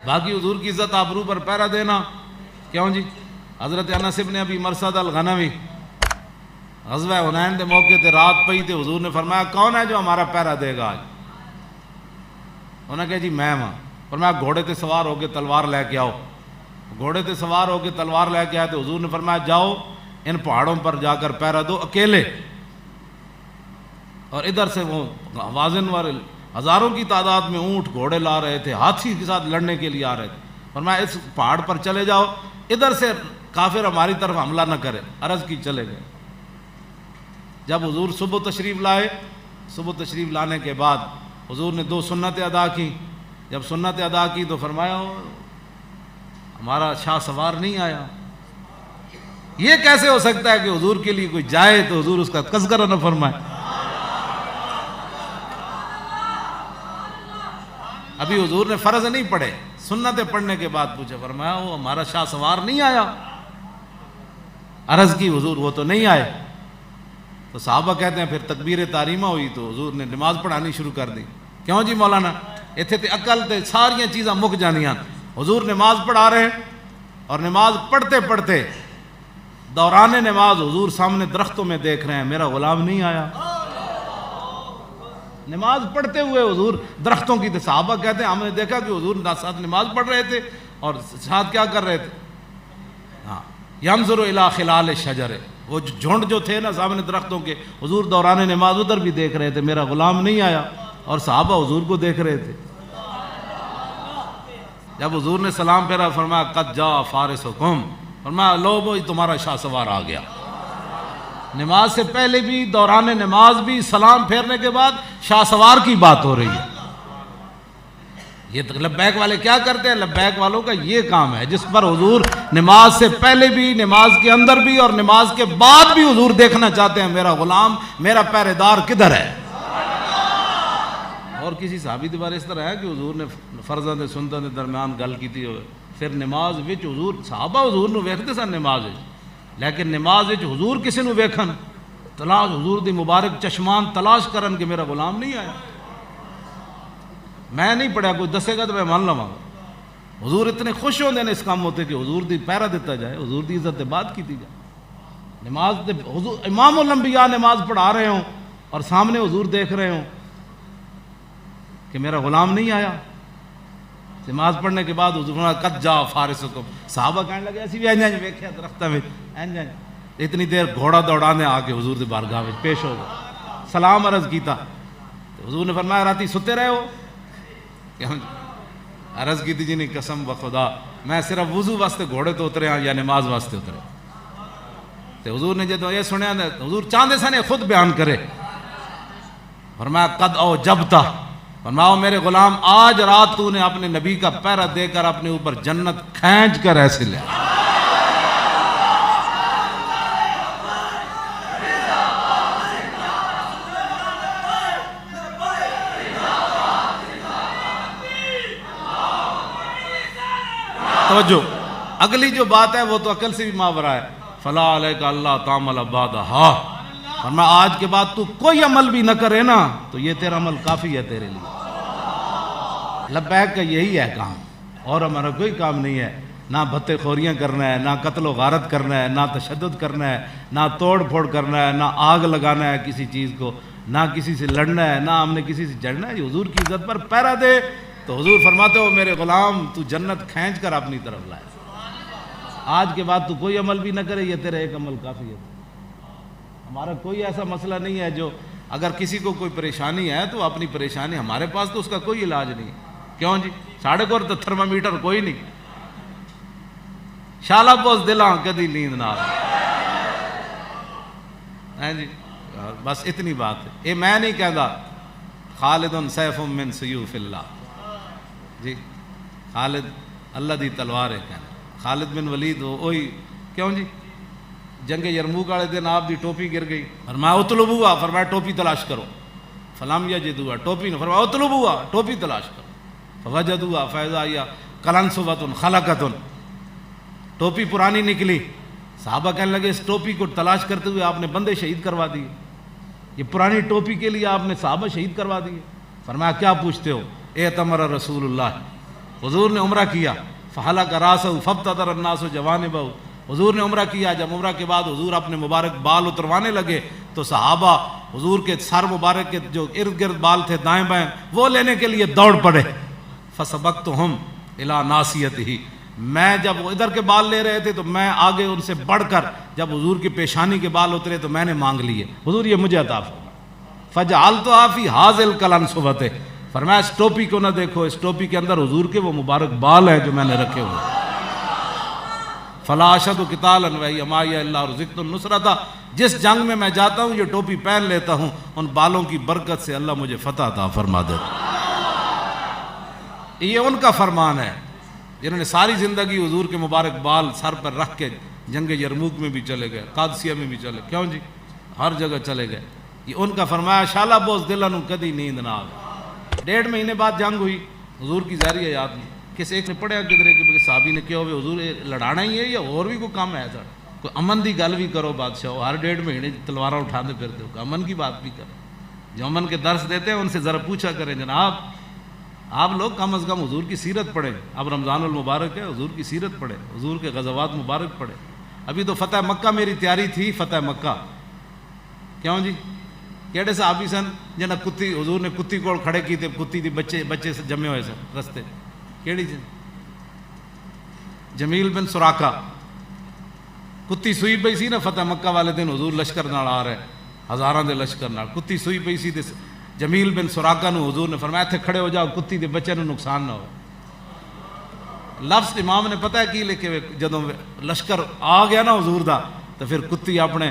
باقی حضور کی عزت آبرو پر پہرا دینا. کیوں جی؟ حضرت انس بن ابی مرثد الغنوی غزوہ حنین کے موقع تے رات پئی تے حضور نے فرمایا کون ہے جو ہمارا پہرا دے گا آج؟ انہوں نے کہا جی میں ہاں. فرمایا گھوڑے تے سوار ہو کے تلوار لے کے آؤ. گھوڑے تے سوار ہو کے تلوار لے کے آئے تو حضور نے فرمایا جاؤ ان پہاڑوں پر جا کر پہرا دو اکیلے. اور ادھر سے وہ وازن والے ہزاروں کی تعداد میں اونٹ گھوڑے لا رہے تھے, ہاتھی کے ساتھ لڑنے کے لیے آ رہے تھے. فرمایا اس پہاڑ پر چلے جاؤ, ادھر سے کافر ہماری طرف حملہ نہ کرے. عرض کی چلے گئے. جب حضور صبح تشریف لائے, صبح تشریف لانے کے بعد حضور نے 2 سنتیں ادا کی. جب سنتیں ادا کی تو فرمایا ہمارا شاہ سوار نہیں آیا. یہ کیسے ہو سکتا ہے کہ حضور کے لیے کوئی جائے تو حضور اس کا تذکرہ نہ فرمائے؟ ابھی حضور نے فرض نہیں پڑھے, سنتیں پڑھنے کے بعد پوچھا, فرمایا وہ ہمارا شاہ سوار نہیں آیا. عرض کی حضور وہ تو نہیں آئے. تو صحابہ کہتے ہیں پھر تکبیر تحریمہ ہوئی تو حضور نے نماز پڑھانی شروع کر دی. کیوں جی مولانا؟ اتنے تے عقل تے ساریاں چیزاں مک جانیاں. حضور نماز پڑھا رہے ہیں اور نماز پڑھتے پڑھتے دوران نماز حضور سامنے درختوں میں دیکھ رہے ہیں میرا غلام نہیں آیا. نماز پڑھتے ہوئے حضور درختوں کی تھے. صحابہ کہتے ہیں ہم نے دیکھا کہ حضور ساتھ نماز پڑھ رہے تھے اور ساتھ کیا کر رہے تھے؟ ہاں, ینظر الی خلال الشجر, وہ جھنڈ جو تھے نا سامنے درختوں کے, حضور دوران نماز ادھر بھی دیکھ رہے تھے میرا غلام نہیں آیا, اور صحابہ حضور کو دیکھ رہے تھے. جب حضور نے سلام پھیرا فرمایا قد جاء فارسکم, فرمایا لو وہ تمہارا شاہ سوار آ گیا. نماز سے پہلے بھی, دوران نماز بھی, سلام پھیرنے کے بعد شاہ سوار کی بات ہو رہی ہے. یہ لبیک والے کیا کرتے ہیں؟ لبیک والوں کا یہ کام ہے جس پر حضور نماز سے پہلے بھی, نماز کے اندر بھی اور نماز کے بعد بھی حضور دیکھنا چاہتے ہیں میرا غلام, میرا پہرے دار کدھر ہے. اور کسی صحابی کے بارے اس طرح ہے کہ حضور نے فرضاں تے سنتاں دے درمیان گل کیتی ہوئے, پھر نماز وچ حضور صحابہ حضور نو ویکھتے سن نماز وچ, لیکن نماز وچ حضور کسی نو ویکھن تلاش حضور دی مبارک چشمان تلاش کرن کہ میرا غلام نہیں آیا. میں نہیں پڑھا, کوئی دسے گا تو میں مان لواں. حضور اتنے خوش ہوندے نے اس کام ہوتے کہ حضور دی پہرا دیتا جائے, حضور دی عزت بات کیتی جائے. نماز تے حضور امام الانبیاء نماز پڑھا رہے ہوں اور سامنے حضور دیکھ رہے ہوں کہ میرا غلام نہیں آیا. نماز پڑھنے کے بعد حضور نے قد جاء فارسکم, صحابہ کہنے لگے اسی بھی انج ویکھیا درختاں وچ انج. اتنی دیر گھوڑا دوڑانے آ کے حضور دی بارگاہ وچ پیش ہو گئے, سلام عرض کیتا تو حضور نے فرمایا راتی ستے رہے ہو؟ عرض کی تھی جی نہیں قسم بخدا میں صرف وضو واسطے گھوڑے تو اترے ہاں یا نماز واسطے اترے. تو حضور نے جب یہ سنیا حضور چاہتے سن خود بیان کرے. فرمایا قد او جبتا, فرمایا میرے غلام آج رات تو نے اپنے نبی کا پہرا دے کر اپنے اوپر جنت کھینچ کر ایسے لیا. توجہ, اگلی جو بات ہے وہ تو عقل سے بھی ماورا ہے. فلا علیک اللہ تعمل بعدہا, فرمایا آج کے بعد تو کوئی عمل بھی نہ کرے نا تو یہ تیرا عمل کافی ہے تیرے لیے. لبیک کا یہی ہے کام, اور ہمارا کوئی کام نہیں ہے. نہ بھتے خوریاں کرنا ہے, نہ قتل و غارت کرنا ہے, نہ تشدد کرنا ہے, نہ توڑ پھوڑ کرنا ہے, نہ آگ لگانا ہے کسی چیز کو, نہ کسی سے لڑنا ہے, نہ ہم نے کسی سے جڑنا ہے. یہ حضور کی عزت پر پہرا دے تو حضور فرماتے ہو میرے غلام تو جنت کھینچ کر اپنی طرف لائے. آج کے بعد تو کوئی عمل بھی نہ کرے, یہ تیرا ایک عمل کافی ہے. ہمارا کوئی ایسا مسئلہ نہیں ہے جو اگر کسی کو کوئی پریشانی ہے تو اپنی پریشانی, ہمارے پاس تو اس کا کوئی علاج نہیں. کیوں جی؟ ساڑھے کو تو تھرمامیٹر کوئی نہیں. شالا پوس دلاں کدی نیند نہ آئے جی, بس اتنی بات ہے. یہ میں نہیں کہتا خالد سیف من سیوف اللہ جی, خالد اللہ دی تلوار ہے. کہنا خالد بن ولید وہی. کیوں جی؟ جنگ یرموک والے دن آپ دی ٹوپی گر گئی, فرمایا اطلبوها, فرمایا ٹوپی تلاش کرو. فلم یجدوها, ٹوپی نے فرمایا اطلبوها, ٹوپی تلاش کرو. فوجدوها فاذا هي قلنسوۃ خلقۃ, ٹوپی پرانی نکلی. صحابہ کہنے لگے اس ٹوپی کو تلاش کرتے ہوئے آپ نے بندے شہید کروا دیے. یہ پرانی ٹوپی کے لیے آپ نے صحابہ شہید کروا دیے. فرمایا کیا پوچھتے ہو؟ اعتمر رسول اللہ حضور نے عمرہ کیا، فحلق راسہ فابتدر الناس جوانبہ، حضور نے عمرہ کیا، جب عمرہ کے بعد حضور اپنے مبارک بال اتروانے لگے تو صحابہ حضور کے سر مبارک کے جو ارد گرد بال تھے دائیں بائیں وہ لینے کے لیے دوڑ پڑے، فسبقتہم الی ناصیتہ، میں جب وہ ادھر کے بال لے رہے تھے تو میں آگے ان سے بڑھ کر جب حضور کی پیشانی کے بال اترے تو میں نے مانگ لیے، حضور یہ مجھے عطا فرمائے، فجعلتها فی ھذا القلنسوۃ، فرمایا اس ٹوپی کو نہ دیکھو، اس ٹوپی کے اندر حضور کے وہ مبارک بال ہیں جو میں نے رکھے ہوئے، فلا اشد قتالا وہی معی الا رزقت النصرۃ، جس جنگ میں میں جاتا ہوں یہ ٹوپی پہن لیتا ہوں، ان بالوں کی برکت سے اللہ مجھے فتح عطا فرما دیتا۔ یہ ان کا فرمان ہے جنہوں نے ساری زندگی حضور کے مبارک بال سر پر رکھ کے جنگ یرموک میں بھی چلے گئے، قادسیہ میں بھی چلے، کیوں جی ہر جگہ چلے گئے، یہ ان کا فرمایا شالہ بوز دلانو کدی نیند نہ آگا۔ 1.5 مہینے بعد جنگ ہوئی حضور کی ظاہری حیات میں، کسی ایک نے پڑھیا کدھر کہ صحابی نے کیا ہوئے حضور لڑانا ہی ہے یا اور بھی کوئی کام ہے سر، کوئی امن دی گل بھی کرو بادشاہ، ہر 1.5 مہینے تلواریں اٹھاتے پھرتے ہو، امن کی بات بھی کرو، جو امن کے درس دیتے ہیں ان سے ذرا پوچھا کریں جناب آپ لوگ کم از کم حضور کی سیرت پڑھیں، اب رمضان المبارک ہے حضور کی سیرت پڑھیں، حضور کے غزوات مبارک پڑھیں۔ ابھی تو فتح مکہ میری تیاری تھی، فتح مکہ، کیوں جی کیڑے صحابی سن جنہ کتی حضور نے کتی کول کھڑے کی تھے، کتی دی بچے سے جمے ہوئے سن رستے، کیڑی جی جمیل بن سراقہ، کتی سوئی پئی سی نا فتح مکہ والے دن حضور لشکر نال آ رہے ہزاراں دے لشکر نال، کتی سوئی پئی سی تے جمیل بن سراقہ نو حضور نے فرمایا تھے کھڑے ہو جاؤ کتی دے بچے نو نقصان نہ ہو۔ لفظ امام نے پتہ ہے کی لکھے، جدوں لشکر آ گیا نا حضور دا تو پھر کتی اپنے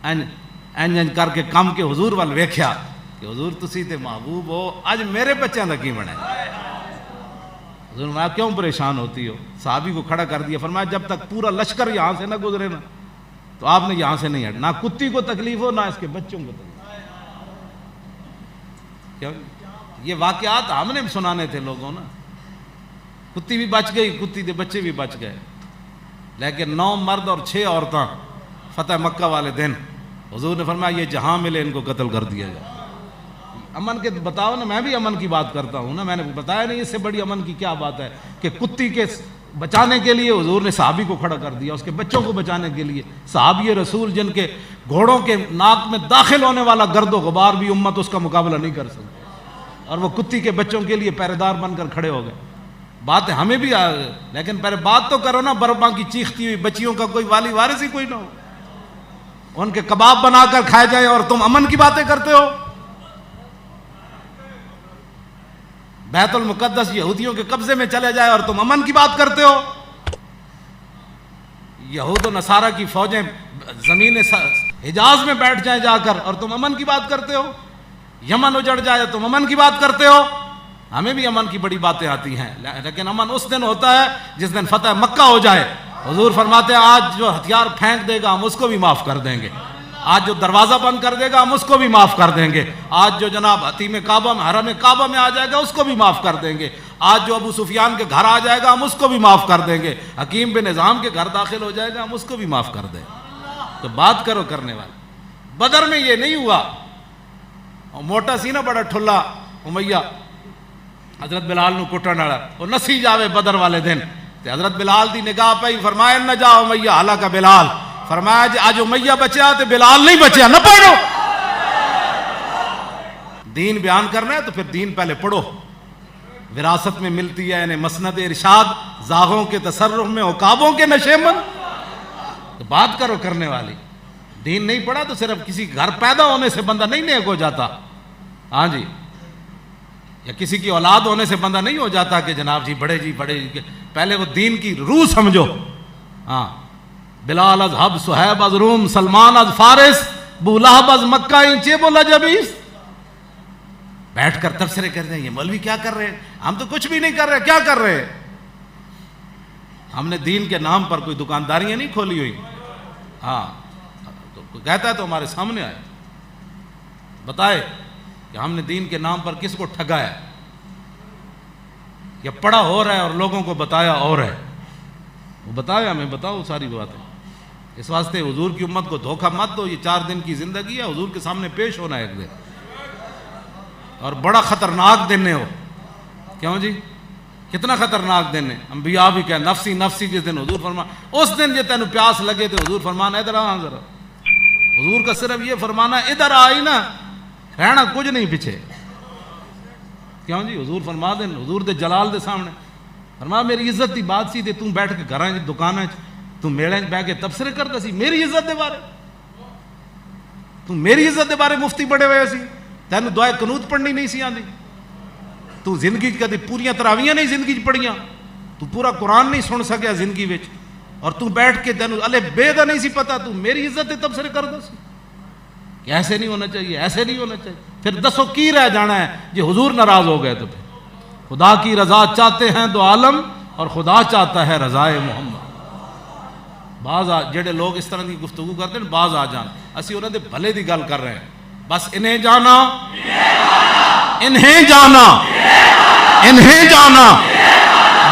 انج کر کے کم کے حضور وال ویکھیا کہ حضور تسی تے محبوب ہو، اج میرے بچیاں دا کی بنے؟ حضور نے کیوں پریشان ہوتی ہو؟ صحابی کو کھڑا کر دیا، فرمایا جب تک پورا لشکر یہاں سے نہ گزرے نا تو آپ نے یہاں سے نہیں ہٹ، نہ کتی کو تکلیف ہو نہ اس کے بچوں کو تکلیف۔ کیا یہ واقعات ہم نے سنانے تھے لوگوں نا، کتی بھی بچ گئی، کتی دے بچے بھی بچ گئے، لیکن 9 مرد اور 6 عورتاں فتح مکہ والے دن حضور نے فرمایا یہ جہاں ملے ان کو قتل کر دیا جائے۔ امن کے بتاؤ نا، میں بھی امن کی بات کرتا ہوں نا، میں نے بتایا نہیں اس سے بڑی امن کی کیا بات ہے کہ کتی کے بچانے کے لیے حضور نے صحابی کو کھڑا کر دیا، اس کے بچوں کو بچانے کے لیے، صحابی رسول جن کے گھوڑوں کے ناک میں داخل ہونے والا گرد و غبار بھی امت اس کا مقابلہ نہیں کر سکتی، اور وہ کتی کے بچوں کے لیے پہرے دار بن کر کھڑے ہو گئے۔ بات ہے ہمیں بھی لیکن پہلے بات تو کرو نا، برباں کی چیختی ہوئی بچیوں کا کوئی والی وارث ہی کوئی نہ ہو، ان کے کباب بنا کر کھائے جائیں اور تم امن کی باتیں کرتے ہو۔ بیت المقدس یہودیوں کے قبضے میں چلے جائے اور تم امن کی بات کرتے ہو۔ یہود و نصارہ کی فوجیں زمین حجاز میں بیٹھ جائیں جا کر اور تم امن کی بات کرتے ہو۔ یمن اجڑ جائے تم امن کی بات کرتے ہو۔ ہمیں بھی امن کی بڑی باتیں آتی ہیں، لیکن امن اس دن ہوتا ہے جس دن فتح مکہ ہو جائے۔ حضور فرماتے ہیں آج جو ہتھیار پھینک دے گا ہم اس کو بھی معاف کر دیں گے، آج جو دروازہ بند کر دے گا ہم اس کو بھی معاف کر دیں گے، آج جو جناب حتیم کعبہ میں حرم کعبہ میں آ جائے گا اس کو بھی معاف کر دیں گے، آج جو ابو سفیان کے گھر آ جائے گا ہم اس کو بھی معاف کر دیں گے، حکیم بن نظام کے گھر داخل ہو جائے گا ہم اس کو بھی معاف کر دیں گے۔ تو بات کرو کرنے والے، بدر میں یہ نہیں ہوا، موٹا سی نا بڑا ٹھلا امیہ حضرت بلال نو کٹن والا، وہ نسی جاوے بدر والے دن تے حضرت بلال دی نگاہ پئی، فرمایا نہ جا امیہ ہلاک بلال، فرمایا جی آج امیہ بچیا تے بلال نہیں بچیا، نہ پڑھو۔ دین بیان کرنا ہے تو پھر دین پہلے پڑھو، وراثت میں ملتی ہے، یعنی مسند ارشاد، زاغوں کے تصرف میں عقابوں کے نشے من۔ تو بات کرو کرنے والی، دین نہیں پڑھا تو صرف کسی گھر پیدا ہونے سے بندہ نہیں نیک ہو جاتا، ہاں جی، یا کسی کی اولاد ہونے سے بندہ نہیں ہو جاتا کہ جناب جی بڑے پہلے وہ دین کی روح سمجھو۔ ہاں، بلال از حب، صہیب از روم، سلمان از فارس، ابو لہب از مکہ، انچے بولا جبیس۔ بیٹھ کر تبصرے کر رہے ہیں یہ مولوی کیا کر رہے ہیں، ہم تو کچھ بھی نہیں کر رہے، کیا کر رہے ہیں؟ ہم نے دین کے نام پر کوئی دکانداریاں نہیں کھولی ہوئی، ہاں تو کہتا ہے تو ہمارے سامنے آئے بتائے کہ ہم نے دین کے نام پر کس کو ٹھگایا، یا پڑھا ہو رہا ہے اور لوگوں کو بتایا اور ہے، وہ بتایا ہمیں، بتاؤ ساری باتیں۔ اس واسطے حضور کی امت کو دھوکہ مت دو، یہ 4 دن کی زندگی ہے، حضور کے سامنے پیش ہونا ہے ایک دن، اور بڑا خطرناک دن ہو، کیوں جی کتنا خطرناک دن ہے. انبیاء بھی کہ نفسی نفسی جس دن حضور فرما اس دن جو تینوں پیاس لگے تو حضور فرمانا ادھر آ ذرا. حضور کا صرف یہ فرمانا ادھر آئی نا رہنا کچھ نہیں پیچھے. کیوں جی حضور فرما دیں حضور دے جلال دے سامنے فرما میری عزت دی بات سی تے توں بیٹھ کے گھراں وچ دکاناں وچ توں میڑے وچ بیٹھ کے تبصرے کردا سی میری عزت دے بارے. توں میری عزت دے بارے مفتی بڑے ہوئے سی تینوں دعائے قنوت پڑھنی نہیں سی آندی. تو زندگی کدی پوریاں تراویاں نہیں زندگی پڑھیاں تو پورا قرآن نہیں سن سکیا زندگی وچ اور تو بیٹھ کے تینوں الف بے دا نہیں سی پتا تو میری عزت دے تبصرے کردا سی. کہ ایسے نہیں ہونا چاہیے ایسے نہیں ہونا چاہیے. پھر دسو کی رہ جانا ہے جی حضور ناراض ہو گئے تو پھر خدا کی رضا چاہتے ہیں دو عالم اور خدا چاہتا ہے رضائے محمد. بعض جڑے لوگ اس طرح کی گفتگو کرتے ہیں بعض آ جان اسی انہوں دے بھلے دی گل کر رہے ہیں. بس انہیں جانا انہیں جانا انہیں جانا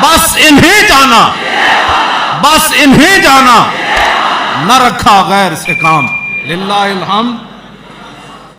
بس انہیں جانا بس انہیں جانا نہ رکھا غیر سے کام. للہ الحمد.